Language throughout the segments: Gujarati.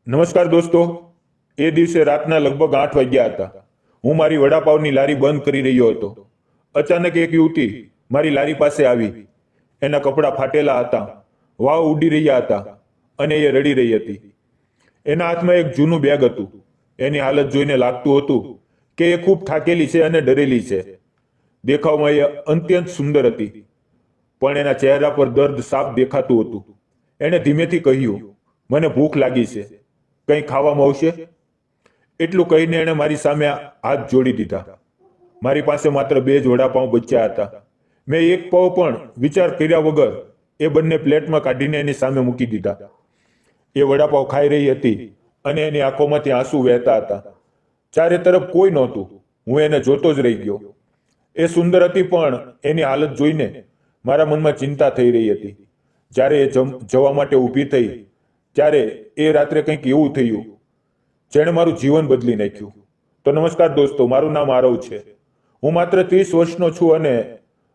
નમસ્કાર દોસ્તો, એ દિવસે રાતના લગભગ 8 વાગ્યા હતા. હું મારી વડાપાવની લારી બંધ કરી રહ્યો હતો. અચાનક એક યુવતી મારી લારી પાસે આવી. એના કપડાં ફાટેલા હતા, વાવ ઉડી રહ્યા હતા અને એ રડી રહી હતી. એના હાથમાં એક જૂનું બેગ હતું. એની હાલત જોઈને લાગતું હતું કે એ ખૂબ થાકેલી છે અને ડરેલી છે. દેખાવમાં એ અત્યંત સુંદર હતી, પણ એના ચહેરા પર દર્દ સાફ દેખાતું હતું. એણે ધીમેથી કહ્યું, મને ભૂખ લાગી છે, કંઈ ખાવામાં આવશે? એટલું કહીને એણે મારી સામે હાથ જોડી દીધા. મારી પાસે માત્ર 2 જ વડાપાઉં બચ્યા હતા. મેં એક પાવ પણ વિચાર કર્યા વગર એ બંને પ્લેટમાં કાઢીને એની સામે મૂકી દીધા. એ વડાપાઉં ખાઈ રહી હતી અને એની આંખોમાંથી આંસુ વહેતા હતા. ચારે તરફ કોઈ નહોતું. હું એને જોતો જ રહી ગયો. એ સુંદર હતી, પણ એની હાલત જોઈને મારા મનમાં ચિંતા થઈ રહી હતી. જ્યારે એ જવા માટે ઊભી થઈ ત્યારે એ રાત્રે કંઈક એવું થયું જેણે મારું જીવન બદલી નાખ્યું. તો નમસ્કાર દોસ્તો, મારું નામ આરવ છે. હું માત્ર 30 વર્ષનો છું અને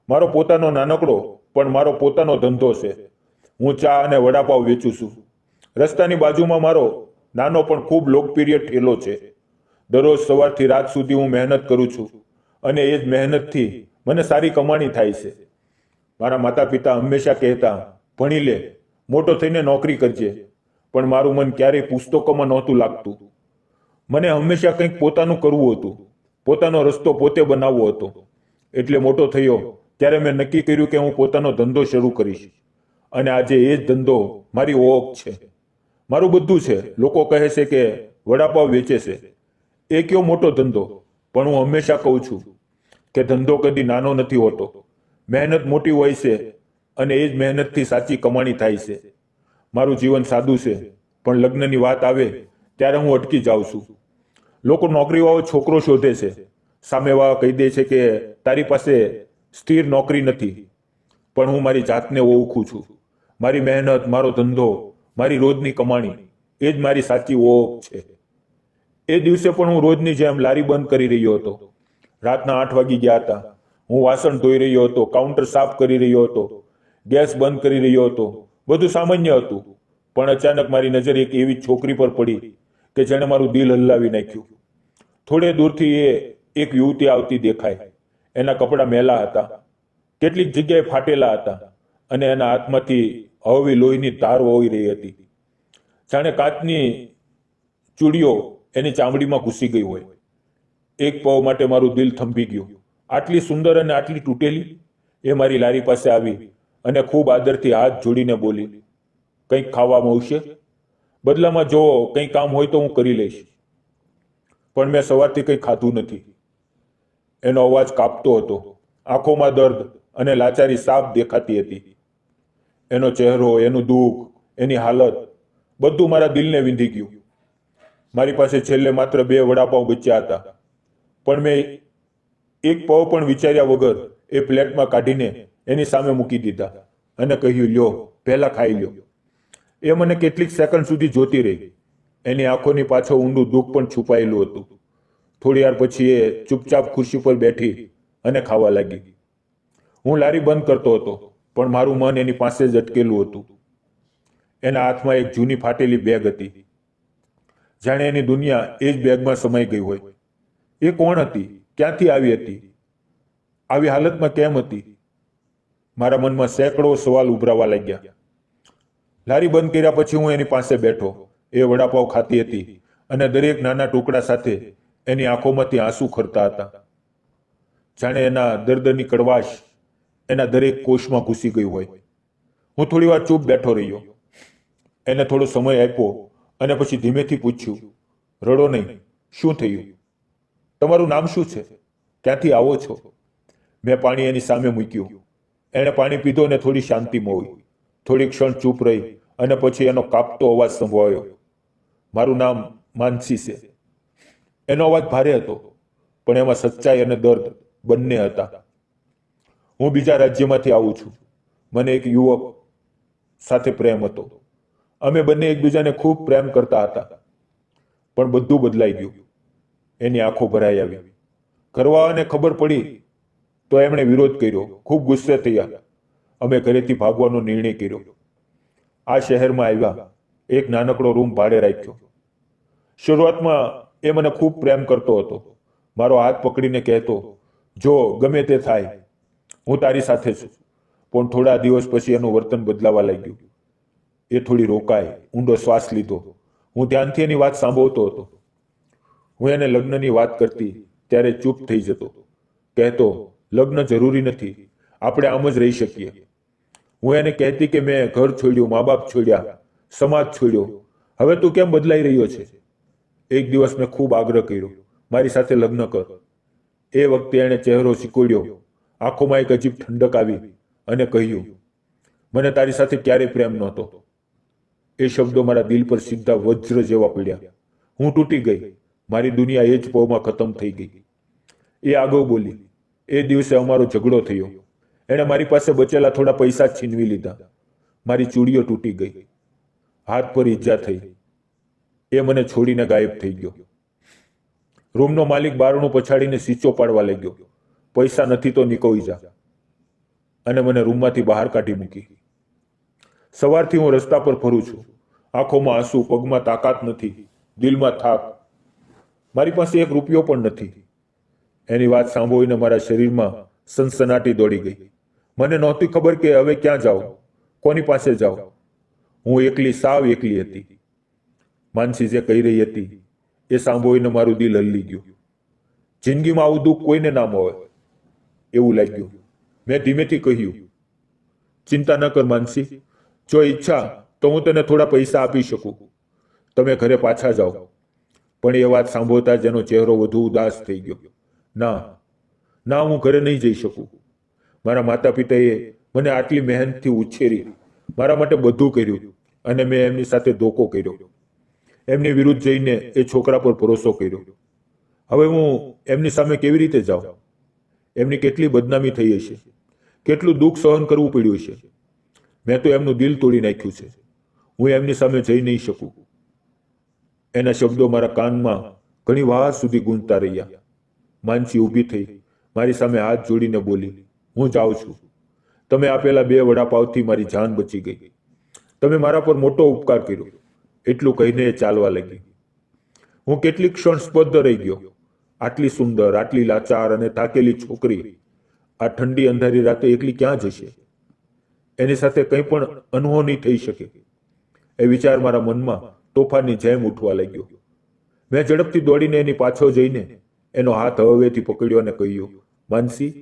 મારો પોતાનો નાનકડો પણ મારો પોતાનો ધંધો છે. હું ચા અને વડાપાવ વેચું છું. રસ્તાની બાજુમાં મારો નાનો પણ ખૂબ લોકપ્રિય ઠેલો છે. દરરોજ સવારથી રાત સુધી હું મહેનત કરું છું અને એ જ મહેનતથી મને સારી કમાણી થાય છે. મારા માતા પિતા હંમેશા કહેતા, ભણી લે, મોટો થઈને નોકરી કરજે. પણ મારું મન ક્યારેય પુસ્તકોમાં નહોતું લાગતું. મને હંમેશા કંઈક પોતાનું કરવું હતું, પોતાનો રસ્તો પોતે બનાવવો હતો. એટલે મોટો થયો ત્યારે મેં નક્કી કર્યું કે હું પોતાનો ધંધો શરૂ કરીશ. અને આજે એ જ ધંધો મારી ઓળખ છે, મારું બધું છે. લોકો કહે છે કે વડાપાવ વેચે છે, એ કયો મોટો ધંધો. પણ હું હંમેશા કહું છું કે ધંધો કદી નાનો નથી હોતો. મહેનત મોટી હોય છે અને એ જ મહેનતથી સાચી કમાણી થાય છે. મારું જીવન સાદું છે, પણ લગ્નની વાત આવે ત્યારે હું અટકી જાઉં છું. લોકો નોકરીવાળો છોકરો શોધે છે. સામેવાળા કહી દે છે કે તારી પાસે સ્થિર નોકરી નથી. પણ હું મારી જાતને ઓળખું છું. મારી મહેનત, મારો ધંધો, મારી રોજની કમાણી, એ જ મારી સાચી ઓળખ છે. એ દિવસે પણ હું રોજની જેમ લારી બંધ કરી રહ્યો હતો. રાતના 8 વાગી ગયા હતા. હું વાસણ ધોઈ રહ્યો હતો, કાઉન્ટર સાફ કરી રહ્યો હતો, ગેસ બંધ કરી રહ્યો હતો. બધું સામાન્ય હતું. પણ અચાનક મારી નજર એક એવી છોકરી પર પડી કે જેણે મારું દિલ હલાવી નાખ્યું. થોડે દૂરથી એક યુવતી આવતી દેખાય. એના કપડાં મેલા હતા, કેટલીક જગ્યાએ ફાટેલા હતા અને એના હાથમાંથી હળવી લોહીની ધાર વહી રહી હતી. જાણે કાચની ચૂડીઓ એની ચામડીમાં ઘૂસી ગઈ હોય. એક પળ માટે મારું દિલ થંભી ગયું. આટલી સુંદર અને આટલી તૂટેલી. એ મારી લારી પાસે આવી અને ખૂબ આદરથી હાથ જોડીને બોલી, કંઈક ખાવામાં આવશે? બદલામાં જો કંઈ કામ હોય તો હું કરી લઈશ. પણ મેં સવારથી કંઈ ખાધું નથી. એનો અવાજ કાપતો હતો. આંખોમાં દર્દ અને લાચારી સાફ દેખાતી હતી. એનો ચહેરો, એનું દુઃખ, એની હાલત, બધું મારા દિલને વીંધી ગયું. મારી પાસે છેલ્લે માત્ર 2 વડાપાઉં બચ્યા હતા. પણ મેં એક પાવ પણ વિચાર્યા વગર એ પ્લેટમાં કાઢીને એની સામે મૂકી દીધા અને કહ્યું, લ્યો, પહેલા ખાઈ લ્યો. એ મને કેટલીક સેકન્ડ સુધી જોતી રહી. એની આંખોની પાછળ ઊંડું દુઃખ પણ છુપાયેલું હતું. થોડી વાર પછી એ ચૂપચાપ ખુરશી પર બેઠી અને ખાવા લાગી. હું લારી બંધ કરતો હતો, પણ મારું મન એની પાસે જ અટકેલું હતું. એના હાથમાં એક જૂની ફાટેલી બેગ હતી. જાણે એની દુનિયા એ જ બેગમાં સમાઈ ગઈ હોય. એ કોણ હતી? ક્યાંથી આવી હતી? આવી હાલતમાં કેમ હતી? મારા મનમાં સેંકડો સવાલ ઉભરાવા લાગ્યા. લારી બંધ કર્યા પછી હું એની પાસે બેઠો. એ વડાપાવ ખાતી હતી અને દરેક નાના ટુકડા સાથે એની આંખોમાંથી આંસુ ખરતા હતા. જાણે એના દર્દની કડવાશ એના દરેક કોષમાં ઘૂસી ગઈ હોય. હું થોડી વાર ચૂપ બેઠો રહ્યો. એને થોડો સમય આપ્યો અને પછી ધીમેથી પૂછ્યું, રડો નહીં, શું થયું? તમારું નામ શું છે? ક્યાંથી આવો છો? મેં પાણી એની સામે મૂક્યું. એણે પાણી પીધો અને થોડી શાંતિ મળી. થોડી ક્ષણ ચૂપ રહી અને પછી એનો કાપતો અવાજ સંભળાયો, મારું નામ માનસી છે. એનો અવાજ ભારે હતો, પણ એમાં સચ્ચાઈ અને દર્દ બંને હતા. હું બીજા રાજ્યમાંથી આવું છું. મને એક યુવક સાથે પ્રેમ હતો. અમે બંને એકબીજાને ખૂબ પ્રેમ કરતા હતા. પણ બધું બદલાઈ ગયું. એની આંખો ભરાઈ આવી. ઘરવાળાને ખબર પડી તો એમણે વિરોધ કર્યો. ખૂબ ગુસ્સે થયા. અમે ઘરેથી ભાગવાનો નિર્ણય કર્યો. આ શહેરમાં આવ્યા. એક નાનકડો રૂમ ભાડે રાખ્યો. શરૂઆતમાં એ મને ખૂબ પ્રેમ કરતો હતો. મારો હાથ પકડીને કહેતો, જો ગમે તે થાય હું તારી સાથે છું. પણ થોડા દિવસ પછી એનું વર્તન બદલાવા લાગ્યું. એ થોડી રોકાય, ઊંડો શ્વાસ લીધો. હું ધ્યાનથી એની વાત સાંભળતો હતો. હું એને લગ્નની વાત કરતી ત્યારે ચૂપ થઈ જતો. કહેતો, લગ્ન જરૂરી નથી, આપણે આમ જ રહી શકીએ. હું એને કહેતી કે મેં ઘર છોડ્યું, મા બાપ છોડ્યા, સમાજ છોડ્યો, હવે તું કેમ બદલાઈ રહ્યો છે? એક દિવસ મેં ખૂબ આગ્રહ કર્યો, મારી સાથે લગ્ન કર. એ વખતે એણે ચહેરો સિકોડ્યો, આંખોમાં એક અજીબ ઠંડક આવી અને કહ્યું, મને તારી સાથે ક્યારેય પ્રેમ નહોતો. એ શબ્દો મારા દિલ પર સીધા વજ્ર જેવા પડ્યા. હું તૂટી ગઈ. મારી દુનિયા એ જ પળમાં ખતમ થઈ ગઈ. એ આગળ બોલી, એ દિવસે અમારો ઝઘડો થયો. એણે મારી પાસે બચેલા થોડા પૈસા છીનવી લીધા. મારી ચૂડીઓ તૂટી ગઈ. હાથ પર ઈજા થઈ. એ મને છોડીને ગાયબ થઈ ગયો. રૂમનો માલિક બારણું પછાડીને સીચો પાડવા લાગ્યો. પૈસા નથી તો નીકળી જા. અને મને રૂમમાંથી બહાર કાઢી મૂકી. સવારથી હું રસ્તા પર ફરું છું. આંખોમાં આંસુ, પગમાં તાકાત નથી, દિલમાં થાક. મારી પાસે એક રૂપિયો પણ નથી. એની વાત સાંભળીને મારા શરીરમાં સનસનાટી દોડી ગઈ. મને નહોતી ખબર કે હવે ક્યાં જાઉં, કોની પાસે જાઉં. હું એકલી, સાવ એકલી હતી. માનસી જે કહી રહી હતી એ સાંભળીને મારું દિલ હલી ગયું. જિંદગીમાં આવું દુઃખ કોઈને ના મળે એવું લાગ્યું. મેં ધીમેથી કહ્યું, ચિંતા ન કર માનસી, જો ઈચ્છા તો હું તને થોડા પૈસા આપી શકું. તમે ઘરે પાછા જાઓ. પણ એ વાત સાંભળતા જ એનો ચહેરો વધુ ઉદાસ થઈ ગયો. ના ના, હું ઘરે નહીં જઈ શકું. મારા માતા પિતાએ મને આટલી મહેનતથી ઉછેરી, મારા માટે બધું કર્યું, અને મેં એમની સાથે ધોકો કર્યો. એમની વિરુદ્ધ જઈને એ છોકરા પર ભરોસો કર્યો. હવે હું એમની સામે કેવી રીતે જાઉં? એમની કેટલી બદનામી થઈ હશે, કેટલું દુઃખ સહન કરવું પડ્યું હશે. મેં તો એમનું દિલ તોડી નાખ્યું છે. હું એમની સામે જઈ નહીં શકું. એના શબ્દો મારા કાનમાં ઘણી વાર સુધી ગૂંજતા રહ્યા. માનસી ઊભી થઈ, મારી સામે હાથ જોડીને બોલી, હું જાઉં છું. તમે આપેલા 2 વડાપાવથી મારી જાન બચી ગઈ. તમે મારા પર મોટો ઉપકાર કર્યો. એટલું કહીને એ ચાલવા લાગી. હું કેટલીક ક્ષણ સ્તબ્ધ રહી ગયો. આટલી સુંદર, આટલી લાચાર અને થાકેલી છોકરી આ ઠંડી અંધારી રાતે એકલી ક્યાં જશે? એની સાથે કંઈ પણ અનહોની થઈ શકે. એ વિચાર મારા મનમાં તોફાનની જેમ ઉઠવા લાગ્યો. મેં ઝડપથી દોડીને એની પાછળ જઈને એનો હાથ હવેથી પકડ્યો અને કહ્યું, માનસી,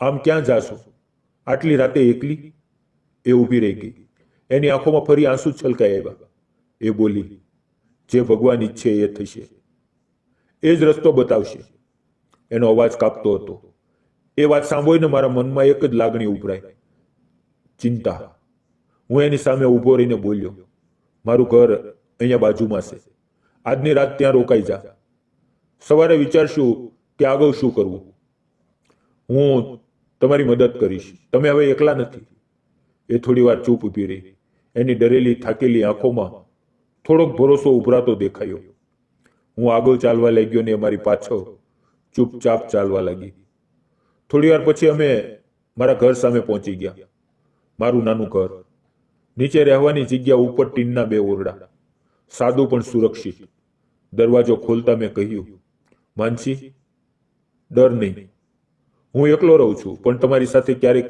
આમ ક્યાં જાશો? આટલી રાતે એકલી? એ ઊભી રહી ગઈ. એની આંખોમાં ફરી આંસુ છલકાઈ આવ્યા. એ બોલી, જે ભગવાન ઈચ્છે એ થશે, એ જ રસ્તો બતાવશે. એનો અવાજ કાપતો હતો. એ વાત સાંભળીને મારા મનમાં એક જ લાગણી ઉભરાઈ, ચિંતા. હું એની સામે ઊભો રહીને બોલ્યો, મારું ઘર અહીંયા બાજુમાં છે. આજની રાત ત્યાં રોકાઈ જા. સવારે વિચારશું કે આગળ શું કરવું. હું તમારી મદદ કરીશ. તમે હવે એકલા નથી. એ થોડી વાર ચૂપ ઊભી રહી. એની ડરેલી, થાકેલી આંખોમાં થોડોક ભરોસો ઉભરાતો દેખાયો. હું આગળ ચાલવા લાગ્યો ને મારી પાછળ ચૂપચાપ ચાલવા લાગી. થોડી વાર પછી અમે મારા ઘર સામે પહોંચી ગયા. મારું નાનું ઘર. નીચે રહેવાની જગ્યા, ઉપર ટીનના 2 ઓરડા. સાદું પણ સુરક્ષિત. દરવાજો ખોલતા મેં કહ્યું, માનસી, ડર નહીં. હું એકલો રહું છું, પણ તમારી સાથે ક્યારેય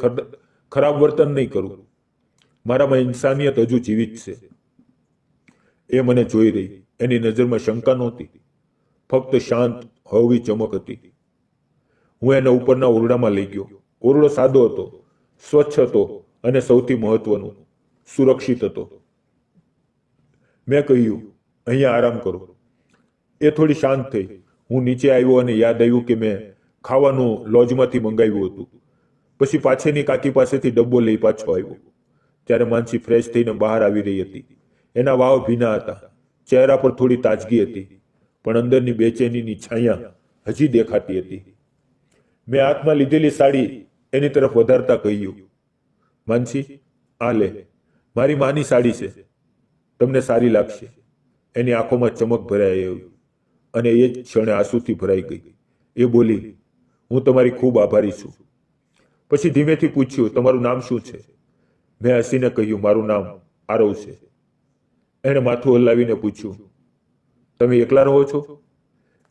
ખરાબ વર્તન નહીં કરું. મારામાં ઇન્સાનિયત હજુ જીવિત છે. એ મને જોઈ રહી. એની નજરમાં શંકા નહોતી, ફક્ત શાંત, હળવી ચમક હતી. હું એને ઉપરના ઓરડામાં લઈ ગયો. ઓરડો સાદો હતો, સ્વચ્છ હતો અને સૌથી મહત્વનું, સુરક્ષિત હતો. મેં કહ્યું, અહીંયા આરામ કરો. એ થોડી શાંત થઈ. હું નીચે આવ્યો અને યાદ આવ્યું કે મેં ખાવાનું લોજમાંથી મંગાવ્યું હતું. પછી પાછળની કાકી પાસેથી ડબ્બો લઈ પાછો આવ્યો. ત્યારે માનસી ફ્રેશ થઈને બહાર આવી રહી હતી. એના વાવ ભીના હતા. ચહેરા પર થોડી તાજગી હતી, પણ અંદરની બેચેનીની છાયા હજી દેખાતી હતી. મેં હાથમાં લીધેલી સાડી એની તરફ વધારતા કહ્યું, માનસી, આ લે, મારી માની સાડી છે, તમને સારી લાગશે. એની આંખોમાં ચમક ભરાઈ આવી અને એ જ ક્ષણે આંસુથી ભરાઈ ગઈ. એ બોલી, હું તમારી ખૂબ આભારી છું. પછી ધીમેથી પૂછ્યું, તમારું નામ શું છે? મેં હસીને કહ્યું, મારું નામ આરવ છે. એણે માથું હલાવીને પૂછ્યું, તમે એકલા રહો છો?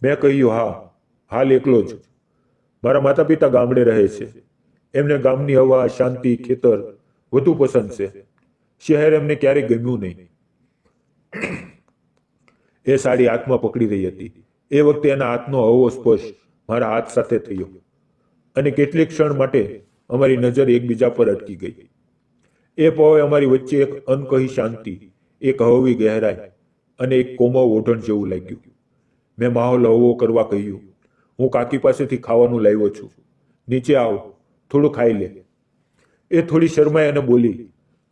મેં કહ્યું, હા, હાલ એકલો જ. મારા માતા પિતા ગામડે રહે છે. એમને ગામની હવા, શાંતિ, ખેતર વધુ પસંદ છે. શહેર એમને ક્યારેય ગમ્યું નહીં. એ સાડી હાથમાં પકડી રહી હતી. એ વખતે એના હાથનો હળવો સ્પર્શ મારા હાથ સાથે થયો અને કેટલીક ક્ષણ માટે અમારી નજર એકબીજા પર અટકી ગઈ. એ પળે અમારી વચ્ચે એક અનકહી શાંતિ, એક હળવી ગહેરાઈ અને એક કોમળ ઓઢણ જેવું લાગ્યું. મેં માહોલ હળવો કરવા કહ્યું, હું કાકી પાસેથી ખાવાનું લાવ્યો છું, નીચે આવ, થોડું ખાઈ લે. એ થોડી શરમાઈ અને બોલી,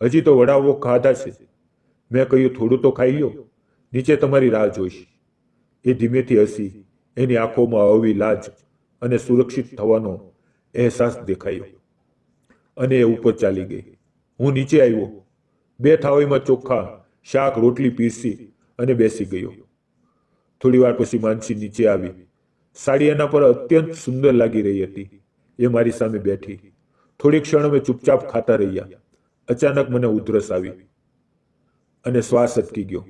હજી તો વડાઓ ખાધા છે. મેં કહ્યું, થોડું તો ખાઈ લ્યો, નીચે તમારી રાહ જોઈશ. એ ધીમેથી હસી. એની આંખોમાં હળવી લાજ અને સુરક્ષિત થવાનો અહેસાસ દેખાયો અને એ ઉપર ચાલી ગઈ. હું નીચે આવ્યો. 2 થાળીમાં ચોખા, શાક, રોટલી પીરસી અને બેસી ગયો. થોડી વાર પછી માનસી નીચે આવી. સાડી એના પર અત્યંત સુંદર લાગી રહી હતી. એ મારી સામે બેઠી. થોડી ક્ષણ અમે ચૂપચાપ ખાતા રહ્યા. અચાનક મને ઉધરસ આવી અને શ્વાસ અટકી ગયો.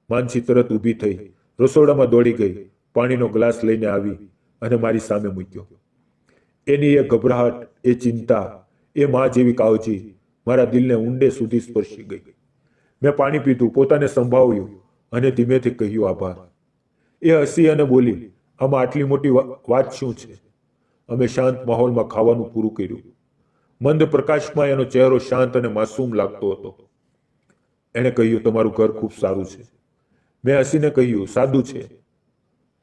માનસી તરત ઊભી થઈ, રસોડામાં દોડી ગઈ, પાણીનો ગ્લાસ લઈને આવી અને મારી સામે મૂક્યો. એની એ ગભરાટ, એ ચિંતા, એ મા જેવી કાળજી મારા દિલને ઊંડે સુધી સ્પર્શી ગઈ. મેં પાણી પીધું, પોતાને સંભાળ્યું અને ધીમેથી કહ્યું, આભાર. એ હસી અને બોલી, આમાં આટલી મોટી વાત શું છે? અમે શાંત માહોલમાં ખાવાનું પૂરું કર્યું. મંદ પ્રકાશમાં એનો ચહેરો શાંત અને માસૂમ લાગતો હતો. એણે કહ્યું, તમારું ઘર ખૂબ સારું છે. મેં હસીને કહ્યું, સાદું છે,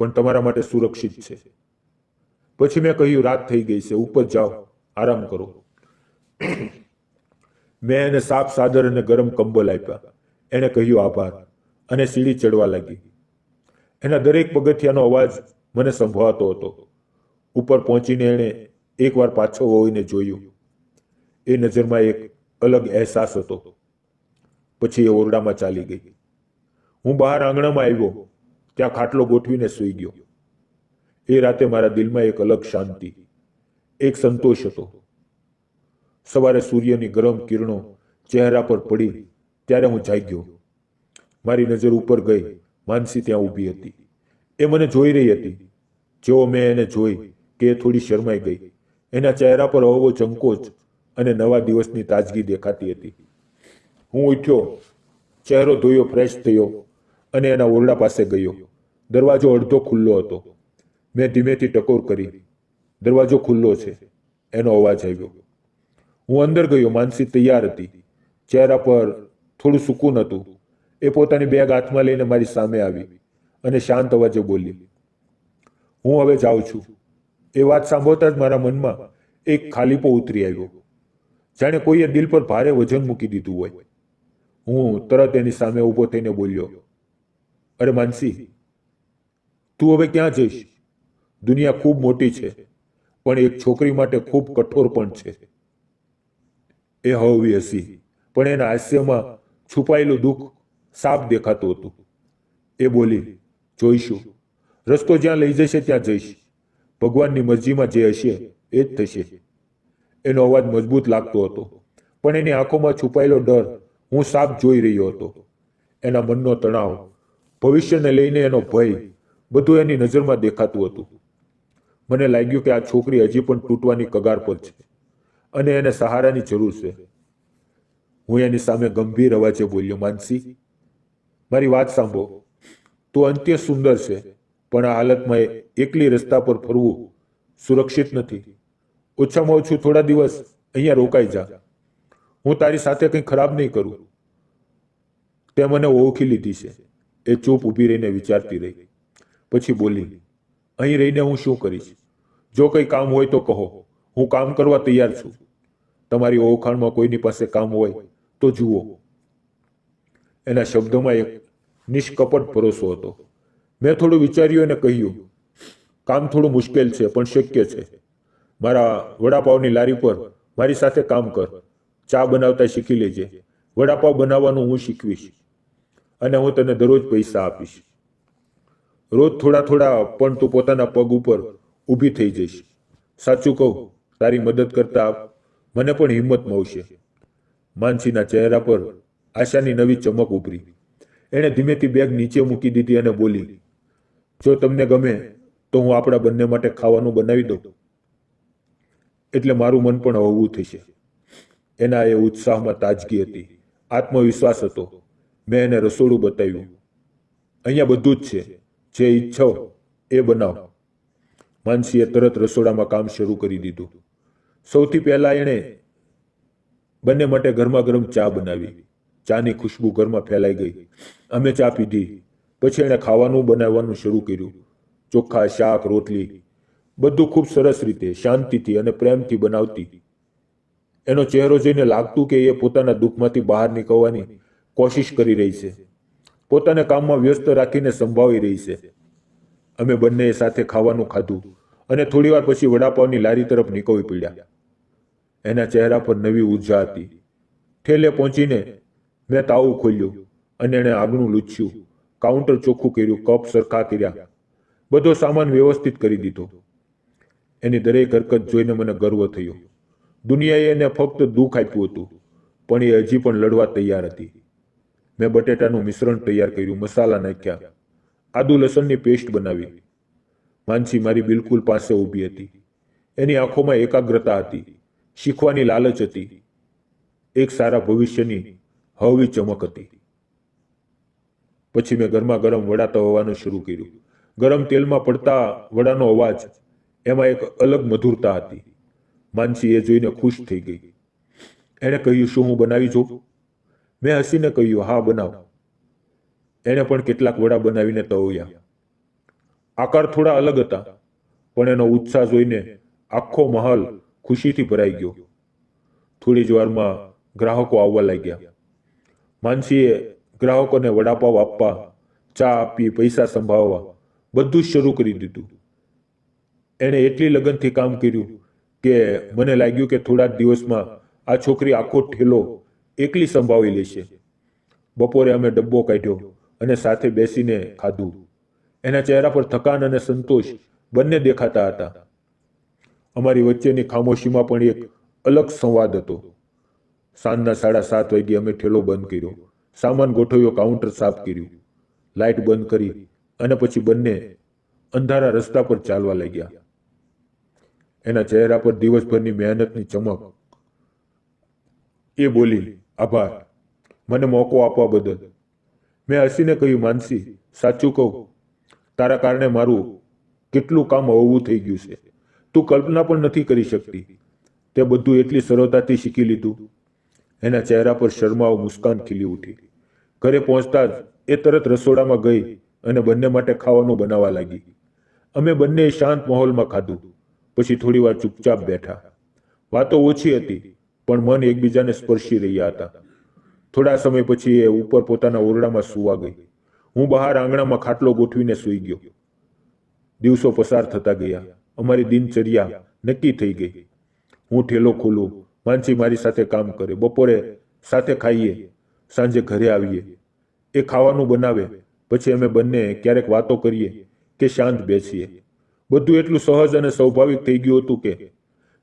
પણ તમારા માટે સુરક્ષિત છે. પછી મેં કહ્યું, રાત થઈ ગઈ છે, ઉપર જાઓ, આરામ કરો. મેં એને સાફ ચાદર અને ગરમ કંબલ આપ્યા. એણે કહ્યું, આભાર, અને સીડી ચડવા લાગી. એના દરેક પગથિયાનો અવાજ મને સંભળાતો હતો. ઉપર પહોંચીને એણે એકવાર પાછો વળીને જોયું. એ નજરમાં એક અલગ અહેસાસ હતો. પછી એ ઓરડામાં ચાલી ગઈ. હું બહાર આંગણામાં આવ્યો. ત્યાં ખાટલો ગોઠવીને સૂઈ ગયો. એ રાતે મારા દિલમાં એક અલગ શાંતિ, એક સંતોષ હતો. સવારે સૂર્યની ગરમ કિરણો ચહેરા પર પડી ત્યારે હું જાગ્યો. મારી નજર ઉપર ગઈ. માનસી ત્યાં ઊભી હતી. એ મને જોઈ રહી હતી. જેવો મેં એને જોઈ કે એ થોડી શરમાઈ ગઈ. એના ચહેરા પર હળવો સંકોચ અને નવા દિવસની તાજગી દેખાતી હતી. હું ઉઠ્યો, ચહેરો ધોયો, ફ્રેશ થયો અને એના ઓરડા પાસે ગયો. દરવાજો અડધો ખુલ્લો હતો. મેં ધીમેથી ટકોર કરી. દરવાજો ખુલ્લો છે, એનો અવાજ આવ્યો. હું અંદર ગયો. માનસી તૈયાર હતી. ચહેરા પર થોડું સુકૂન હતું. એ પોતાની બેગ હાથમાં લઈને મારી સામે આવી અને શાંત અવાજે બોલી, હું હવે જાઉં છું. એ વાત સાંભળતા જ મારા મનમાં એક ખાલીપો ઉતરી આવ્યો, જાણે કોઈએ દિલ પર ભારે વજન મૂકી દીધું હોય. હું તરત એની સામે ઊભો થઈને બોલ્યો, અરે માનસી, તું હવે ક્યાં જઈશ? દુનિયા ખૂબ મોટી છે, પણ એક છોકરી માટે ખૂબ કઠોર પણ છે. એ હળવી હસી, પણ એના હાસ્યમાં છુપાયેલું દુઃખ સાફ દેખાતું હતું. એ બોલી, જોઈશું. રસ્તો જ્યાં લઈ જશે ત્યાં જઈશ. ભગવાનની મરજીમાં જે હશે એ જ થશે. એનો અવાજ મજબૂત લાગતો હતો, પણ એની આંખોમાં છુપાયેલો ડર હું સાફ જોઈ રહ્યો હતો. એના મનનો તણાવ, ભવિષ્યને લઈને એનો ભય, બધું એની નજરમાં દેખાતું હતું. મને લાગ્યું કે આ છોકરી હજી પણ તૂટવાની કગાર પર છે અને એને સહારાની જરૂર છે. હું એની સામે ગંભીર અવાજે બોલ્યો, માનસી, મારી વાત સાંભળો. તું અંત્ય સુંદર છે, પણ આ હાલતમાં એકલી રસ્તા પર ફરવું સુરક્ષિત નથી. ઓછામાં ઓછું થોડા દિવસ અહીંયા રોકાઈ જા. હું તારી સાથે કંઈ ખરાબ નહીં કરું. તે મને ઓળખી લીધી છે. એ ચૂપ ઊભી રહીને વિચારતી રહી. પછી બોલી, અહીં રહીને હું શું કરીશ? જો કંઈ કામ હોય તો કહો, હું કામ કરવા તૈયાર છું. તમારી ઓળખાણમાં કોઈની પાસે કામ હોય તો જુઓ. એના શબ્દોમાં એક નિષ્કપટ ભરોસો હતો. મેં થોડું વિચાર્યું અને કહ્યું, કામ થોડું મુશ્કેલ છે, પણ શક્ય છે. મારા વડાપાવની લારી પર મારી સાથે કામ કર. ચા બનાવતા શીખી લેજે. વડાપાવ બનાવવાનું હું શીખવીશ અને હું તને દરરોજ પૈસા આપીશ. રોજ થોડા થોડા, પણ તું પોતાના પગ ઉપર ઊભી થઈ જઈશ. સાચું કહું, તારી મદદ કરતા મને પણ હિંમત મળશે. માનસીના ચહેરા પર આશાની નવી ચમક ઉભરી. એણે ધીમેથી બેગ નીચે મૂકી દીધી અને બોલી, જો તમને ગમે તો હું આપણા બંને માટે ખાવાનું બનાવી દઉં. એટલે મારું મન પણ હળવું થશે. એના એ ઉત્સાહમાં તાજગી હતી, આત્મવિશ્વાસ હતો. મેં એને રસોડું બતાવ્યું. અહીંયા બધું જ છે, જે ઈચ્છો એ બનાવ. માનસીએ તરત રસોડામાં કામ શરૂ કરી દીધું. સૌથી પહેલા એણે બંને માટે ગરમા ગરમ ચા બનાવી. ચાની ખુશ્બુ ઘરમાં ફેલાઈ ગઈ. અમે ચા પીધી. પછી એણે ખાવાનું બનાવવાનું શરૂ કર્યું. ચોખા, શાક, રોટલી બધું ખૂબ સરસ રીતે, શાંતિથી અને પ્રેમથી બનાવતી. એનો ચહેરો જોઈને લાગતું કે એ પોતાના દુઃખમાંથી બહાર નીકળવાની કોશિશ કરી રહી છે, પોતાને કામમાં વ્યસ્ત રાખીને સંભાળી રહી છે. અમે બંનેએ સાથે ખાવાનું ખાધું અને થોડીવાર પછી વડાપાવની લારી તરફ નીકળી પડ્યા. એના ચહેરા પર નવી ઉર્જા હતી. ઠેલે પહોંચીને મેં તાવું ખોલ્યું અને એણે આગળનું લૂછ્યું, કાઉન્ટર ચોખ્ખું કર્યું, કપ સરખા કર્યા, બધો સામાન વ્યવસ્થિત કરી દીધો. એની દરેક હરકત જોઈને મને ગર્વ થયો. દુનિયાએ એને ફક્ત દુઃખ આપ્યું હતું, પણ એ હજી પણ લડવા તૈયાર હતી. મેં બટેટાનું મિશ્રણ તૈયાર કર્યું, મસાલા નાખ્યા, આદુ લસણની પેસ્ટ બનાવી. માનસી મારી બિલકુલ પાસે ઊભી હતી. એની આંખોમાં એકાગ્રતા હતી, શીખવાની લાલચ હતી, એક સારા ભવિષ્યની હળવી ચમક હતી. પછી મેં ગરમા ગરમ વડા તળવાનું શરૂ કર્યું. ગરમ તેલમાં પડતા વડાનો અવાજ, એમાં એક અલગ મધુરતા હતી. માનસી એ જોઈને ખુશ થઈ ગઈ. એણે કહ્યું, શું હું બનાવી જોઉં? મેં હસીને કહ્યું, હા બનાવ. એણે પણ કેટલાક વડા બનાવીને તળ્યા. આકાર થોડા અલગ હતા, પણ એનો ઉત્સાહ જોઈને આખો મહલ ખુશીથી ભરાઈ ગયો. થોડી જ વારમાં ગ્રાહકો આવવા લાગ્યા. માનસીએ ગ્રાહકોને વડાપાવ આપવા, ચા આપી, પૈસા સંભાળવા બધું જ શરૂ કરી દીધું. એણે એટલી લગનથી કામ કર્યું કે મને લાગ્યું કે થોડા જ દિવસમાં આ છોકરી આખો ઠેલો એકલી સંભાળી લેશે. બપોરે અમે ડબ્બો કાઢ્યો અને સાથે બેસીને ખાધું. એના ચહેરા પર થકાન અને સંતોષ બંને દેખાતા હતા. અમારી વચ્ચેની ખામોશીમાં પણ એક અલગ સંવાદ હતો. સાંજના 7:30 વાગ્યે અમે ઠેલો બંધ કર્યો, સામાન ગોઠવ્યો, કાઉન્ટર સાફ કર્યું, લાઇટ બંધ કરી અને પછી બંને અંધારા રસ્તા પર ચાલવા લાગ્યા. એના ચહેરા પર દિવસભરની મહેનતની ચમક. એ બોલી, આભાર મને મોકો આપવા બદલ. મેં હસીને કહ્યું, માનસી સાચું કહું, તારા કારણે મારું કેટલું કામ હળવું થઈ ગયું છે. તું કલ્પના પણ નથી કરી શકતી. તે બધું એટલી સરળતાથી શીખી લીધું. એના ચહેરા પર શરમાવ મુસ્કાન ખીલી ઉઠી. ઘરે પહોંચતા જ એ તરત રસોડામાં ગઈ અને બંને માટે ખાવાનું બનાવવા લાગી. અમે બંને શાંત માહોલમાં ખાધું. પછી થોડી વાર ચૂપચાપ બેઠા. વાતો ઓછી હતી, પણ મન એકબીજાને સ્પર્શી રહ્યા હતા. થોડા સમય પછી એ ઉપર પોતાના ઓરડામાં સૂવા ગઈ. હું બહાર આંગણામાં ખાટલો ગોઠવીને સૂઈ ગયો. દિવસો પસાર થતા ગયા. અમારી દિનચર્યા નક્કી થઈ ગઈ. હું ઠેલો ખોલું, માનસી મારી સાથે કામ કરે, બપોરે સાથે ખાઈએ, સાંજે ઘરે આવીએ. એ ખાવાનું બનાવે, પછી અમે બંને ક્યારેક વાતો કરીએ કે શાંત બેસીએ. બધું એટલું સહજ અને સ્વાભાવિક થઈ ગયું હતું કે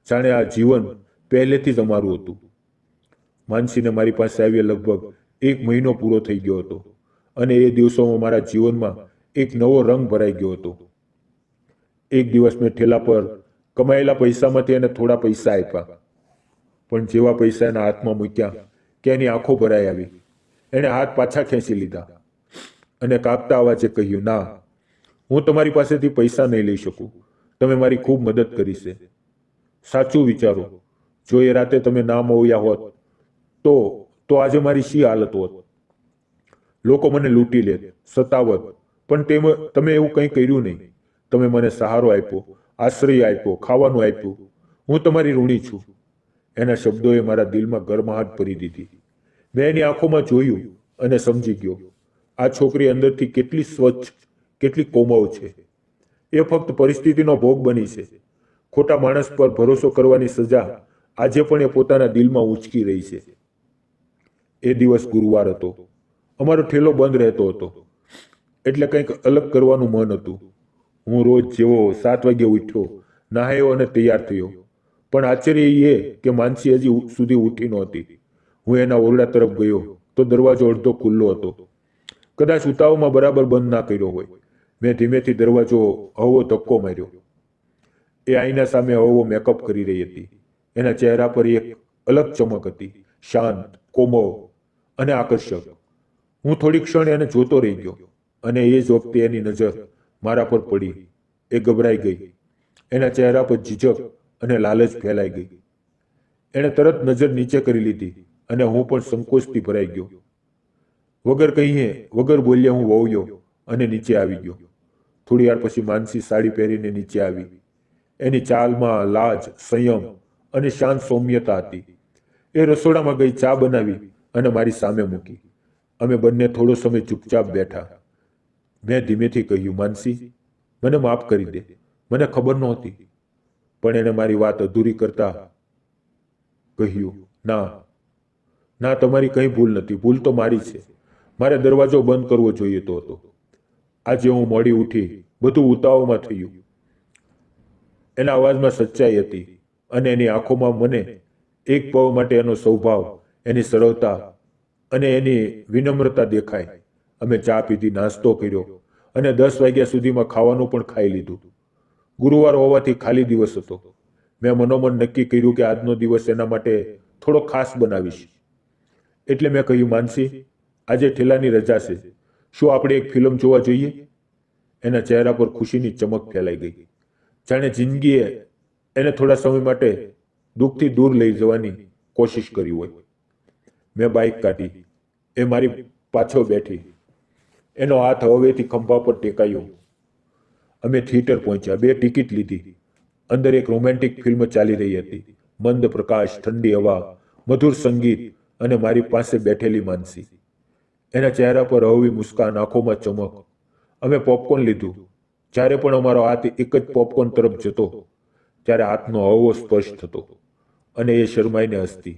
જાણે આ જીવન પહેલેથી જ અમારું હતું. માનસીને મારી પાસે આવીએ લગભગ 1 મહિનો પૂરો થઈ ગયો હતો અને એ દિવસોમાં મારા જીવનમાં એક નવો રંગ ભરાઈ ગયો હતો. એક દિવસ મેં ઠેલા પર કમાયેલા પૈસામાંથી એને થોડા પૈસા આપ્યા, પણ જેવા પૈસા એના હાથમાં મૂક્યા કે એની આંખો ભરાઈ આવી. એણે હાથ પાછા ખેંચી લીધા અને કાપતા અવાજે કહ્યું, ના, હું તમારી પાસેથી પૈસા નહીં લઈ શકું. તમે મારી ખૂબ મદદ કરી છે. સાચું વિચારો, જો એ રાતે તમે ના મળ્યા હોત તો આજે મારી શી હાલત હોત? લોકો મને લૂંટી લેત, સતાવત, પણ તમે એવું કંઈ કર્યું નહીં. તમે મને સહારો આપ્યો, આશ્રય આપ્યો, ખાવાનું આપ્યું. હું તમારી ઋણી છું. એના શબ્દોએ મારા દિલમાં ગરમાહટ ભરી દીધી. મેં એની આંખોમાં જોયું અને સમજી ગયો, આ છોકરી અંદરથી કેટલી સ્વચ્છ, કેટલી કોમળ છે. એ ફક્ત પરિસ્થિતિનો ભોગ બની છે. ખોટા માણસ પર ભરોસો કરવાની સજા આજે પણ એ પોતાના દિલમાં ઉંચકી રહી છે. એ દિવસ ગુરુવાર હતો. અમારો ઠેલો બંધ રહેતો હતો, એટલે કંઈક અલગ કરવાનું મન હતું. હું રોજ જેવો 7 વાગે ઉઠ્યો, નહાયો અને તૈયાર થયો. પણ આશ્ચર્ય એ કે માનસી હજી સુધી ઉઠી નહોતી. હું એના ઓરડા તરફ ગયો તો દરવાજો અડધો ખુલ્લો હતો. કદાચ ઉતાવળમાં બરાબર બંધ ના કર્યો હોય. મેં ધીમેથી દરવાજો હળવો ધક્કો માર્યો. એ આઈના સામે હળવો મેકઅપ કરી રહી હતી. એના ચહેરા પર એક અલગ ચમક હતી, શાંત, કોમળ અને આકર્ષક. હું થોડી ક્ષણ એને જોતો રહી ગયો અને એ જ વખતે એની નજર મારા પર પડી. એ ગભરાઈ ગઈ. એના ચહેરા પર ઝીઝક અને લાલચ ફેલાઈ ગઈ. એણે તરત નજર નીચે કરી લીધી અને હું પણ સંકોચથી ભરાઈ ગયો. વગર કહીએ, વગર બોલ્યા હું વળ્યો અને નીચે આવી ગયો. થોડી વાર પછી માનસી સાડી પહેરીને નીચે આવી. એની ચાલમાં લાજ, સંયમ અને શાંત સૌમ્યતા હતી. એ રસોડામાં ગઈ, ચા બનાવી અને મારી સામે મૂકી. અમે બંને થોડો સમય ચૂપચાપ બેઠા. મેં ધીમેથી કહ્યું, માનસી, મને માફ કરી દે. મને ખબર નહોતી. પણ એને મારી વાત અધૂરી કરતા કહ્યું, ના, તમારી કંઈ ભૂલ નથી. ભૂલ તો મારી છે. મારે દરવાજો બંધ કરવો જોઈએ તો હતો. આજે હું મોડી ઉઠી, બધું ઉતાવળમાં થયું. એના અવાજમાં સચ્ચાઈ હતી અને એની આંખોમાં મને એક પળ માટે એનો સ્વભાવ, એની સરળતા અને એની વિનમ્રતા દેખાય. અમે ચા પીધી, નાસ્તો કર્યો અને 10 વાગ્યા સુધીમાં ખાવાનું પણ ખાઈ લીધું. ગુરુવાર હોવાથી ખાલી દિવસ હતો. મેં મનોમન નક્કી કર્યું કે આજનો દિવસ એના માટે થોડો ખાસ બનાવીશ. એટલે મેં કહ્યું, માનસી, આજે ઠેલાની રજા છે. શું આપણે એક ફિલ્મ જોવા જોઈએ? એના ચહેરા પર ખુશીની ચમક ફેલાઈ ગઈ. જાણે જિંદગીએ એને થોડા સમય માટે દુઃખથી દૂર લઈ જવાની કોશિશ કરી હોય. મેં બાઇક કાઢી. એ મારી પાછળ બેઠી. એનો હાથ હવેથી ખંભા પર ટેકાયો. અમે થિયેટર પહોંચ્યા. 2 ટિકિટ લીધી. અંદર એક રોમેન્ટિક ફિલ્મ ચાલી રહી હતી. મંદ પ્રકાશ, ઠંડી હવા, મધુર સંગીત અને મારી પાસે બેઠેલી માનસી. એના ચહેરા પર હળવી મુસ્કાન, આંખોમાં ચમક. અમે પોપકોર્ન લીધું. જ્યારે પણ અમારો હાથ એક જ પોપકોર્ન તરફ જતો ત્યારે હાથનો હળવો સ્પર્શ થતો અને એ શરમાઈને હસતી.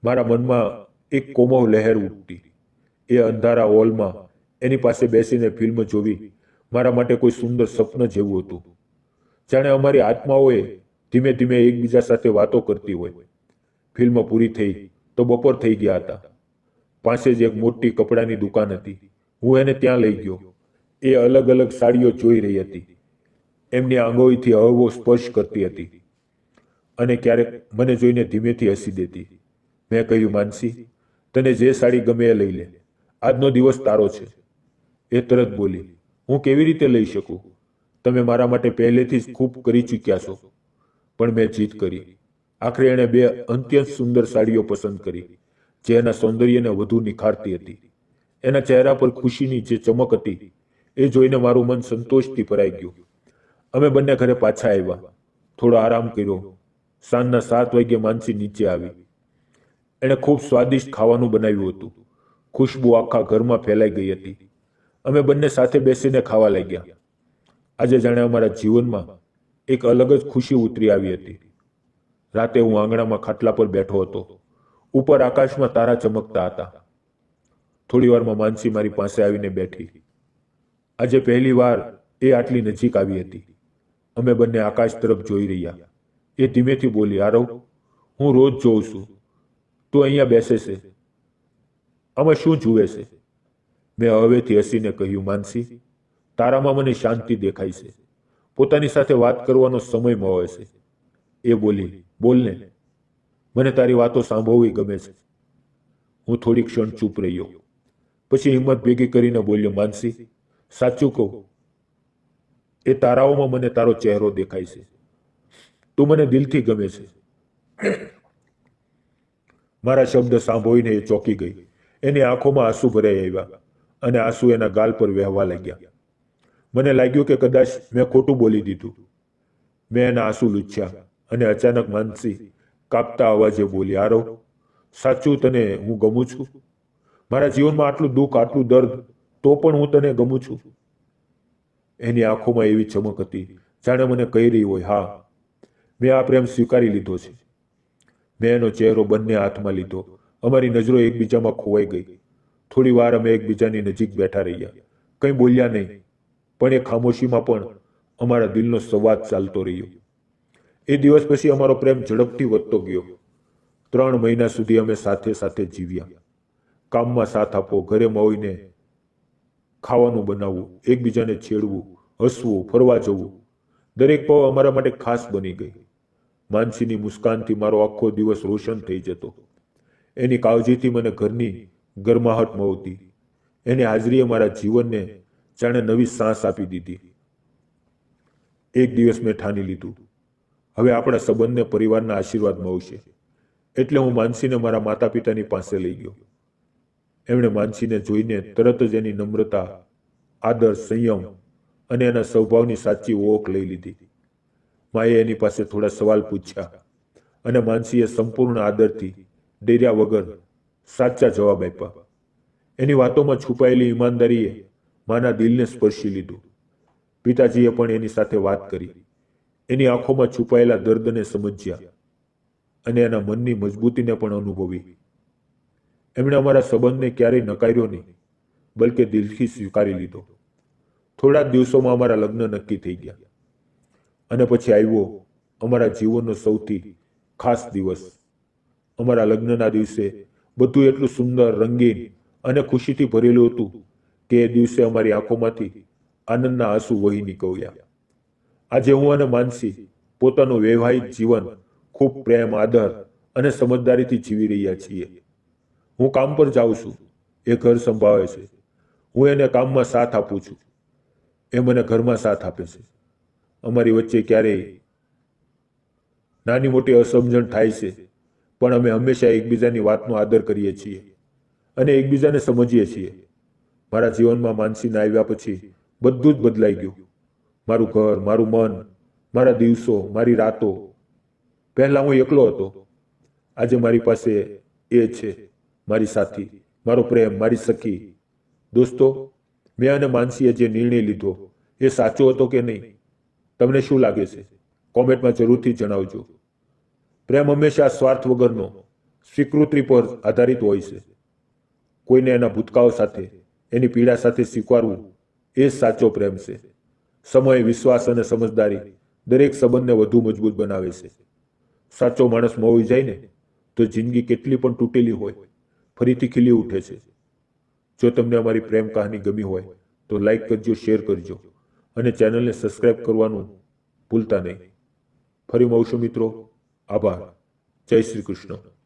મારા મનમાં એક કોમળ લહેર ઉઠતી. એ અંધારા હોલમાં એની પાસે બેસીને ફિલ્મ જોવી મારા માટે કોઈ સુંદર સ્વપ્ન જેવું હતું. જાણે અમારી આત્માઓએ ધીમે ધીમે એકબીજા સાથે વાતો કરતી હોય. ફિલ્મ પૂરી થઈ તો બપોર થઈ ગયા હતા. પાસે જ એક મોટી કપડાની દુકાન હતી. હું એને ત્યાં લઈ ગયો. એ અલગ અલગ સાડીઓ જોઈ રહી હતી. એમની આંગળીથી હળવો સ્પર્શ કરતી હતી અને ક્યારેક મને જોઈને ધીમેથી હસી દેતી. મેં કહ્યું, માનસી, તને જે સાડી ગમે એ લઈ લે. આજનો દિવસ તારો છે. એ તરત બોલી, હું કેવી રીતે લઈ શકું? તમે મારા માટે પહેલેથી જ ખૂબ કરી ચૂક્યા છો. પણ મેં જીત કરી. આખરે એણે 2 અત્યંત સુંદર સાડીઓ પસંદ કરી જે એના સૌંદર્યને વધુ નિખારતી હતી. એના ચહેરા પર ખુશીની જે ચમક હતી એ જોઈને મારું મન સંતોષથી ભરાઈ ગયું. અમે બંને ઘરે પાછા આવ્યા. થોડો આરામ કર્યો. સાંજના 7 વાગ્યે માનસી નીચે આવી. એણે ખૂબ સ્વાદિષ્ટ ખાવાનું બનાવ્યું હતું. ખુશ્બુ આખા ઘરમાં ફેલાઈ ગઈ હતી. અમે બંને સાથે બેસીને ખાવા લાગ્યા. આજે જાણે અમારા જીવનમાં એક અલગ જ ખુશી ઉતરી આવી હતી. રાતે હું આંગણામાં ખાટલા પર બેઠો હતો. ઉપર આકાશમાં તારા ચમકતા હતા. થોડી વારમાં માનસી મારી પાસે આવીને બેઠી. આજે પહેલી વાર એ આટલી નજીક આવી હતી. અમે બંને આકાશ તરફ જોઈ રહ્યા. એ ધીમેથી બોલી, આરવ, હું રોજ જોઉં છું. તું અહીંયા બેસે છે. આમાં શું જુએ છે? મેં હવેથી હસીને કહ્યું, માનસી, તારામાં મને શાંતિ દેખાય છે. પોતાની સાથે વાત કરવાનો સમય મળે છે. એ બોલી, બોલને, મને તારી વાતો સાંભળવી ગમે છે. હું થોડી ક્ષણ ચૂપ રહ્યો. પછી હિંમત ભેગી કરીને બોલ્યો, માનસી, સાચું કહું, એ તારાઓમાં મને તારો ચહેરો દેખાય છે. તું મને દિલથી ગમે છે. મારા શબ્દ સાંભળીને એ ચોંકી ગઈ. એની આંખોમાં આંસુ ભરાઈ આવ્યા અને આંસુ એના ગાલ પર વહેવા લાગ્યા. મને લાગ્યું કે કદાચ મેં ખોટું બોલી દીધું. મેં એના આંસુ લૂછ્યા અને અચાનક માનસી કાપતા અવાજે બોલી, આરવ, સાચું તને હું ગમું છું? મારા જીવનમાં આટલું દુઃખ, આટલું દર્દ, તો પણ હું તને ગમું છું? એની આંખોમાં એવી ચમક હતી જાણે મને કહી રહી હોય, હા, મેં આ પ્રેમ સ્વીકારી લીધો છે. મેં એનો ચહેરો બંને હાથમાં લીધો. અમારી નજરો એકબીજામાં ખોવાઈ ગઈ. થોડી વાર અમે એકબીજાની નજીક બેઠા રહ્યા. કંઈ બોલ્યા નહીં, પણ એ ખામોશીમાં પણ અમારા દિલનો સંવાદ ચાલતો રહ્યો. એ દિવસ પછી અમારો પ્રેમ ઝડપથી વધતો ગયો. 3 મહિના સુધી અમે સાથે સાથે જીવ્યા. કામમાં સાથ આપો, ઘરે મળીને ખાવાનું બનાવવું, એકબીજાને છેડવું, હસવું, ફરવા જવું, દરેક પળ અમારા માટે ખાસ બની ગઈ. માનસીની મુસ્કાનથી મારો આખો દિવસ રોશન થઈ જતો. એની કાળજીથી મને ઘરની ગરમાહટ મળતી. એની હાજરીએ મારા જીવનને જાણે નવી સાંસ આપી દીધી. એક દિવસ મેં ઠાની લીધું, હવે આપણા સંબંધને પરિવારના આશીર્વાદ મળશે. એટલે હું માનસીને મારા માતા પિતાની પાસે લઈ ગયો. એમણે માનસીને જોઈને તરત જ એની નમ્રતા, આદર, સંયમ અને એના સ્વભાવની સાચી ઓળખ લઈ લીધી. માએ એની પાસે થોડા સવાલ પૂછ્યા અને માનસીએ સંપૂર્ણ આદરથી, ડર્યા વગર સાચા જવાબ આપ્યા. એની વાતોમાં છુપાયેલી ઈમાનદારીએ માના દિલને સ્પર્શી લીધું. પિતાજીએ પણ એની સાથે વાત કરી, એની આંખોમાં છુપાયેલા દર્દને સમજ્યા અને એના મનની મજબૂતીને પણ અનુભવી. એમણે અમારા સંબંધને ક્યારેય નકાર્યો નહીં, બલકે દિલથી સ્વીકારી લીધો. થોડા જ દિવસોમાં અમારા લગ્ન નક્કી થઈ ગયા અને પછી આવ્યો અમારા જીવનનો સૌથી ખાસ દિવસ. અમારા લગ્નના દિવસે બધું એટલું સુંદર, રંગીન અને ખુશીથી ભરેલું હતું કે એ દિવસે અમારી આંખોમાંથી આનંદના આંસુ વહી નીકળ્યા. આજે હું અને માનસી પોતાનું વૈવાહિક જીવન ખૂબ પ્રેમ, આદર અને સમજદારીથી જીવી રહ્યા છીએ. હું કામ પર જાઉં છું, એ ઘર સંભાળે છે. હું એને કામમાં સાથ આપું છું, એ મને ઘરમાં સાથ આપે છે. અમારી વચ્ચે ક્યારેય નાની મોટી અસમજણ થાય છે, પણ અમે હંમેશા એકબીજાની વાતનો આદર કરીએ છીએ અને એકબીજાને સમજીએ છીએ. મારા જીવનમાં માનસીને આવ્યા પછી બધું જ બદલાઈ ગયું. મારું ઘર, મારું મન, મારા દિવસો, મારી રાતો. પહેલા હું એકલો હતો, આજે મારી પાસે એ છે, મારી સાથી, મારો પ્રેમ, મારી સખી. દોસ્તો, મેં અને માનસીએ જે નિર્ણય લીધો એ સાચો હતો કે નહીં? તમને શું લાગે છે? કોમેન્ટમાં જરૂરથી જણાવજો. પ્રેમ હંમેશા સ્વાર્થ વગરનો, સ્વીકૃતિ પર આધારિત હોય છે. કોઈને એના ભૂતકાળ સાથે, એની પીડા સાથે સ્વીકારવું એ જ સાચો પ્રેમ છે. સમય, વિશ્વાસ અને સમજદારી દરેક સંબંધને વધુ મજબૂત બનાવે છે. સાચો માણસ મળી જાય ને તો જિંદગી કેટલી પણ તૂટેલી હોય ફરીથી ખીલી ઉઠે છે. જો તમને અમારી પ્રેમ કહાની ગમી હોય તો લાઈક કરજો, શેર કરજો અને ચેનલને સબસ્ક્રાઇબ કરવાનું ભૂલતા નહીં. ફરી મળશું મિત્રો. આભાર. જય શ્રી કૃષ્ણ.